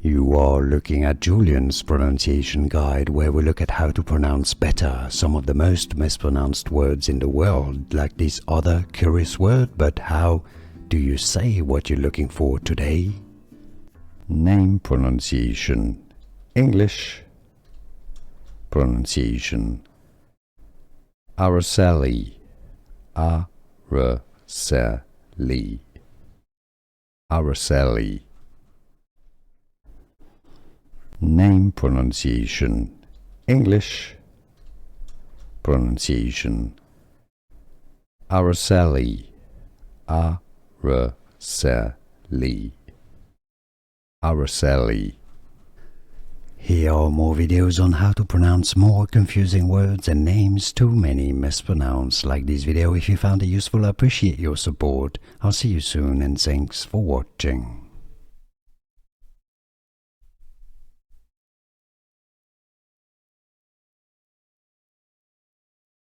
You are looking at Julian's pronunciation guide, where we look at how to pronounce better some of the most mispronounced words in the world, like this other curious word. But how do you say what you're looking for today? Name pronunciation. English pronunciation. Aracely. Aracely. Aracely. Name pronunciation. English pronunciation. Aracely. Aracely. Aracely. Here are more videos on how to pronounce more confusing words and names too many mispronounced. Like this video if you found it useful. I appreciate your support. I'll see you soon and thanks for watching.